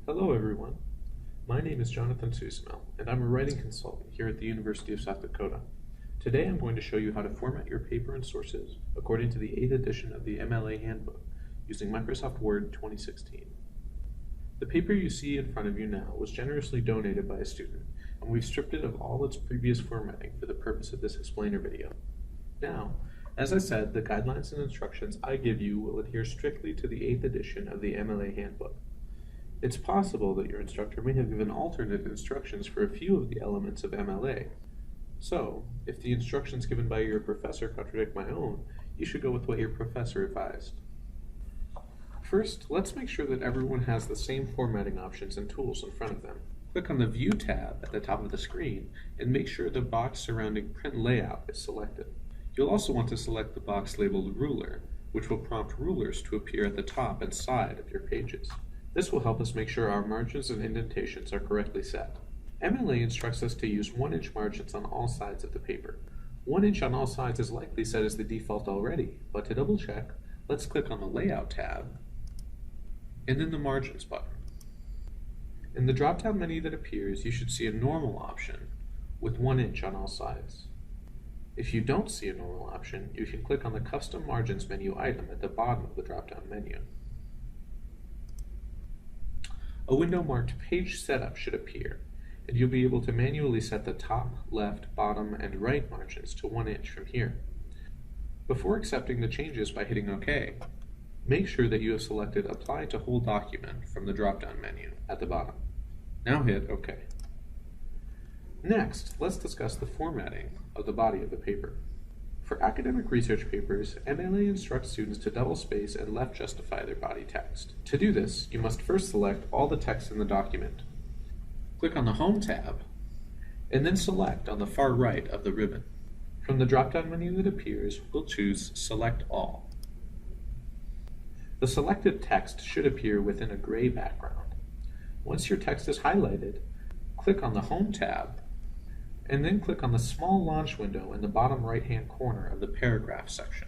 Hello everyone, my name is Jonathan Susmel, and I'm a writing consultant here at the University of South Dakota. Today I'm going to show you how to format your paper and sources according to the 8th edition of the MLA Handbook using Microsoft Word 2016. The paper you see in front of you now was generously donated by a student, and we've stripped it of all its previous formatting for the purpose of this explainer video. Now, as I said, the guidelines and instructions I give you will adhere strictly to the 8th edition of the MLA Handbook. It's possible that your instructor may have given alternate instructions for a few of the elements of MLA. So, if the instructions given by your professor contradict my own, you should go with what your professor advised. First, let's make sure that everyone has the same formatting options and tools in front of them. Click on the View tab at the top of the screen and make sure the box surrounding Print Layout is selected. You'll also want to select the box labeled Ruler, which will prompt rulers to appear at the top and side of your pages. This will help us make sure our margins and indentations are correctly set. MLA instructs us to use 1-inch margins on all sides of the paper. 1 inch on all sides is likely set as the default already, but to double check, let's click on the Layout tab, and then the Margins button. In the drop-down menu that appears, you should see a Normal option with 1 inch on all sides. If you don't see a Normal option, you can click on the Custom Margins menu item at the bottom of the drop-down menu. A window marked Page Setup should appear, and you'll be able to manually set the top, left, bottom, and right margins to 1 inch from here. Before accepting the changes by hitting OK, make sure that you have selected Apply to Whole Document from the drop-down menu at the bottom. Now hit OK. Next, let's discuss the formatting of the body of the paper. For academic research papers, MLA instructs students to double space and left justify their body text. To do this, you must first select all the text in the document. Click on the Home tab, and then select on the far right of the ribbon. From the drop-down menu that appears, we'll choose Select All. The selected text should appear within a gray background. Once your text is highlighted, click on the Home tab, and then click on the small launch window in the bottom right-hand corner of the Paragraph section.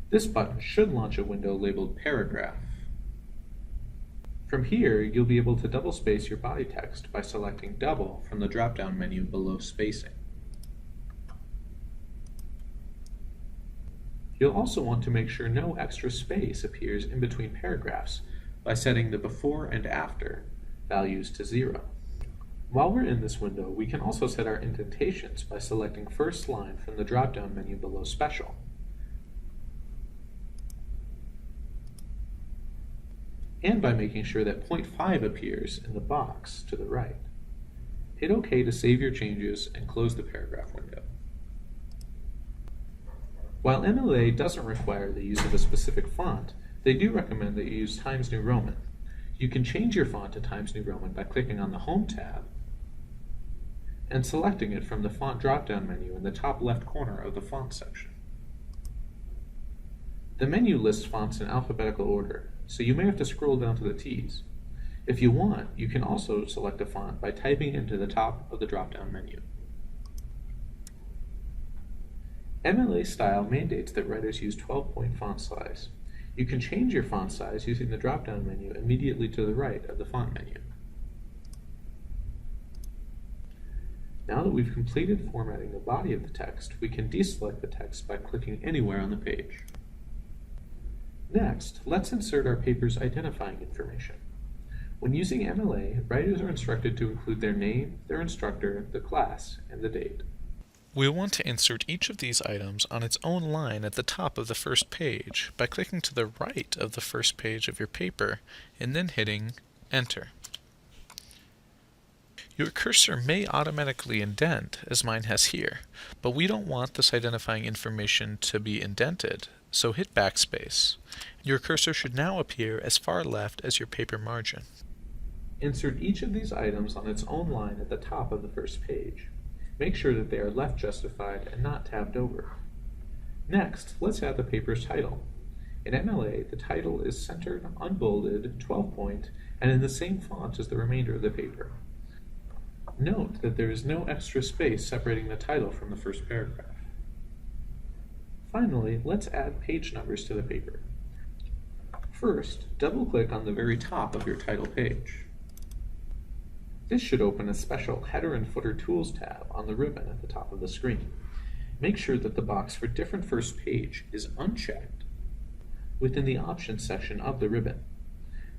This button should launch a window labeled Paragraph. From here, you'll be able to double space your body text by selecting Double from the drop-down menu below Spacing. You'll also want to make sure no extra space appears in between paragraphs by setting the Before and After values to 0. While we're in this window, we can also set our indentations by selecting First Line from the drop-down menu below Special. And by making sure that 0.5 appears in the box to the right. Hit OK to save your changes and close the paragraph window. While MLA doesn't require the use of a specific font, they do recommend that you use Times New Roman. You can change your font to Times New Roman by clicking on the Home tab and selecting it from the Font drop-down menu in the top left corner of the Font section. The menu lists fonts in alphabetical order, so you may have to scroll down to the T's. If you want, you can also select a font by typing into the top of the drop-down menu. MLA style mandates that writers use 12-point font size. You can change your font size using the drop-down menu immediately to the right of the Font menu. Now that we've completed formatting the body of the text, we can deselect the text by clicking anywhere on the page. Next, let's insert our paper's identifying information. When using MLA, writers are instructed to include their name, their instructor, the class, and the date. We'll want to insert each of these items on its own line at the top of the first page by clicking to the right of the first page of your paper and then hitting Enter. Your cursor may automatically indent, as mine has here, but we don't want this identifying information to be indented, so hit Backspace. Your cursor should now appear as far left as your paper margin. Insert each of these items on its own line at the top of the first page. Make sure that they are left justified and not tabbed over. Next, let's add the paper's title. In MLA, the title is centered, unbolded, 12-point, and in the same font as the remainder of the paper. Note that there is no extra space separating the title from the first paragraph. Finally, let's add page numbers to the paper. First, double-click on the very top of your title page. This should open a special Header and Footer Tools tab on the ribbon at the top of the screen. Make sure that the box for Different First Page is unchecked within the Options section of the ribbon.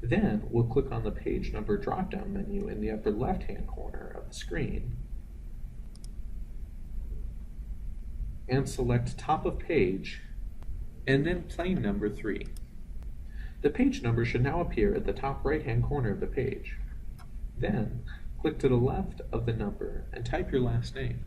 Then we'll click on the Page Number drop-down menu in the upper left-hand corner of the screen and select Top of Page and then Plain Number 3. The page number should now appear at the top right-hand corner of the page. Then, click to the left of the number and type your last name.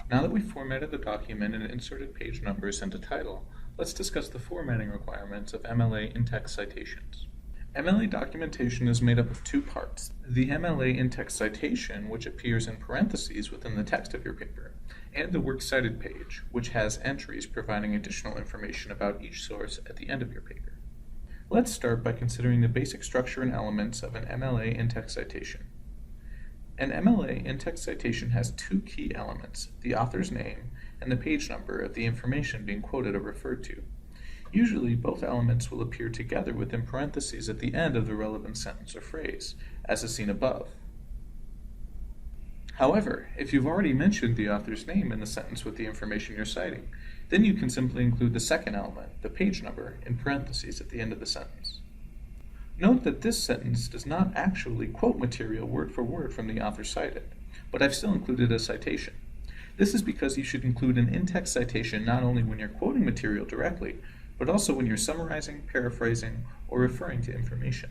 Now that we've formatted the document and inserted page numbers into title, let's discuss the formatting requirements of MLA in-text citations. MLA documentation is made up of two parts: the MLA in-text citation, which appears in parentheses within the text of your paper, and the works cited page, which has entries providing additional information about each source at the end of your paper. Let's start by considering the basic structure and elements of an MLA in-text citation. An MLA in-text citation has two key elements: the author's name and the page number of the information being quoted or referred to. Usually, both elements will appear together within parentheses at the end of the relevant sentence or phrase, as is seen above. However, if you've already mentioned the author's name in the sentence with the information you're citing, then you can simply include the second element, the page number, in parentheses at the end of the sentence. Note that this sentence does not actually quote material word for word from the author cited, but I've still included a citation. This is because you should include an in-text citation not only when you're quoting material directly, but also when you're summarizing, paraphrasing, or referring to information.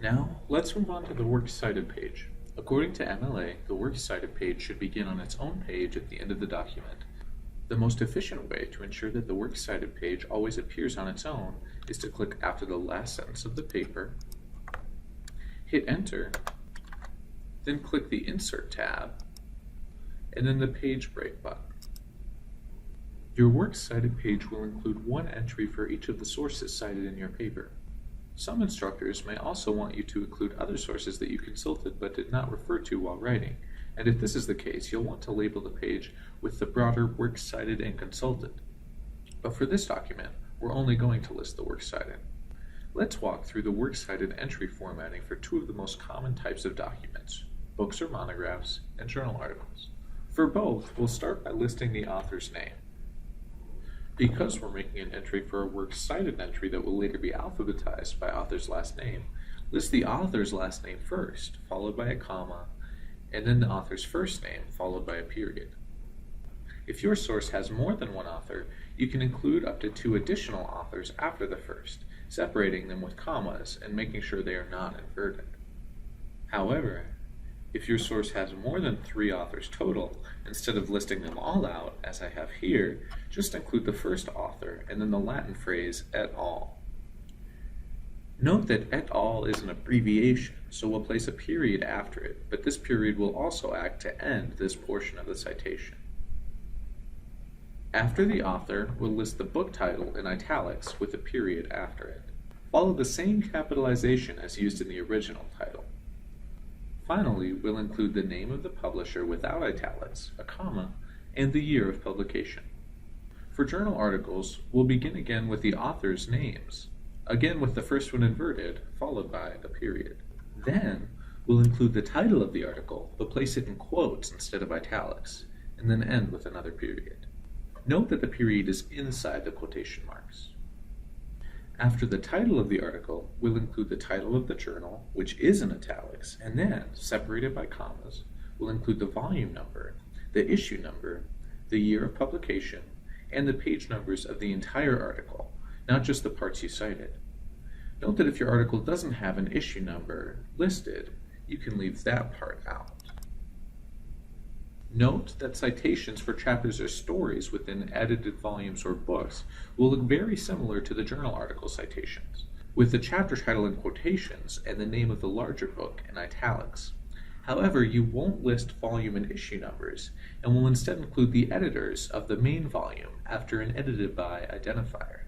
Now, let's move on to the works cited page. According to MLA, the works cited page should begin on its own page at the end of the document. The most efficient way to ensure that the works cited page always appears on its own is to click after the last sentence of the paper, hit Enter, then click the Insert tab, and then the Page Break button. Your works cited page will include one entry for each of the sources cited in your paper. Some instructors may also want you to include other sources that you consulted but did not refer to while writing, and if this is the case, you'll want to label the page with the broader works cited and consulted. But for this document, we're only going to list the works cited. Let's walk through the works cited entry formatting for two of the most common types of documents: books or monographs, and journal articles. For both, we'll start by listing the author's name. Because we're making an entry for a works cited entry that will later be alphabetized by author's last name, list the author's last name first, followed by a comma, and then the author's first name, followed by a period. If your source has more than one author, you can include up to 2 additional authors after the first, separating them with commas and making sure they are not inverted. However, if your source has more than 3 authors total, instead of listing them all out, as I have here, just include the first author and then the Latin phrase et al. Note that et al is an abbreviation, so we'll place a period after it, but this period will also act to end this portion of the citation. After the author, we'll list the book title in italics with a period after it. Follow the same capitalization as used in the original title. Finally, we'll include the name of the publisher without italics, a comma, and the year of publication. For journal articles, we'll begin again with the author's names, again with the first one inverted, followed by a period. Then, we'll include the title of the article, but place it in quotes instead of italics, and then end with another period. Note that the period is inside the quotation marks. After the title of the article, we'll include the title of the journal, which is in italics, and then, separated by commas, we'll include the volume number, the issue number, the year of publication, and the page numbers of the entire article, not just the parts you cited. Note that if your article doesn't have an issue number listed, you can leave that part out. Note that citations for chapters or stories within edited volumes or books will look very similar to the journal article citations, with the chapter title in quotations and the name of the larger book in italics. However, you won't list volume and issue numbers, and will instead include the editors of the main volume after an edited by identifier.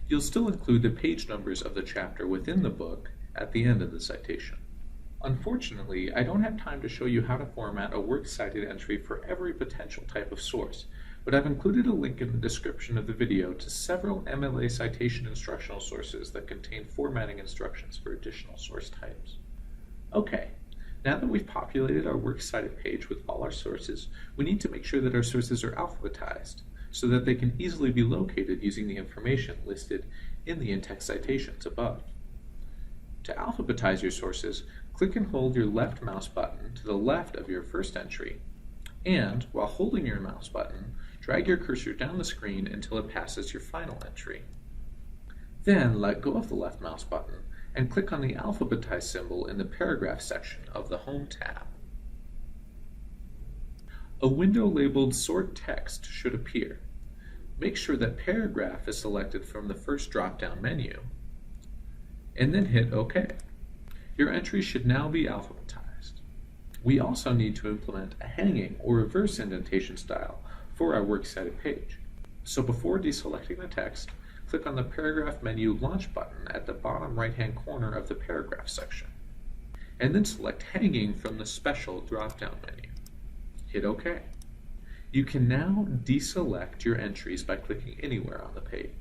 You'll still include the page numbers of the chapter within the book at the end of the citation. Unfortunately, I don't have time to show you how to format a works cited entry for every potential type of source, but I've included a link in the description of the video to several MLA citation instructional sources that contain formatting instructions for additional source types. Okay, now that we've populated our Works Cited page with all our sources, we need to make sure that our sources are alphabetized so that they can easily be located using the information listed in the in-text citations above. To alphabetize your sources, click and hold your left mouse button to the left of your first entry, and, while holding your mouse button, drag your cursor down the screen until it passes your final entry. Then let go of the left mouse button and click on the alphabetized symbol in the paragraph section of the Home tab. A window labeled Sort Text should appear. Make sure that Paragraph is selected from the first drop-down menu, and then hit OK. Your entry should now be alphabetized. We also need to implement a hanging or reverse indentation style for our Works Cited page. So before deselecting the text, click on the Paragraph menu Launch button at the bottom right-hand corner of the Paragraph section, and then select Hanging from the Special drop-down menu. Hit OK. You can now deselect your entries by clicking anywhere on the page.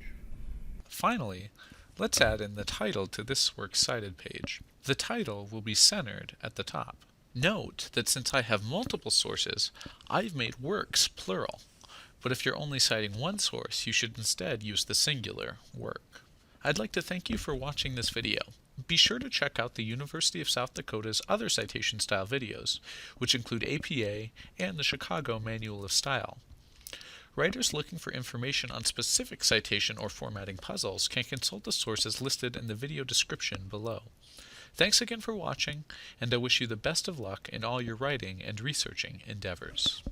Finally, let's add in the title to this Works Cited page. The title will be centered at the top. Note that since I have multiple sources, I've made works plural, but if you're only citing one source, you should instead use the singular work. I'd like to thank you for watching this video. Be sure to check out the University of South Dakota's other citation-style videos, which include APA and the Chicago Manual of Style. Writers looking for information on specific citation or formatting puzzles can consult the sources listed in the video description below. Thanks again for watching, and I wish you the best of luck in all your writing and researching endeavors.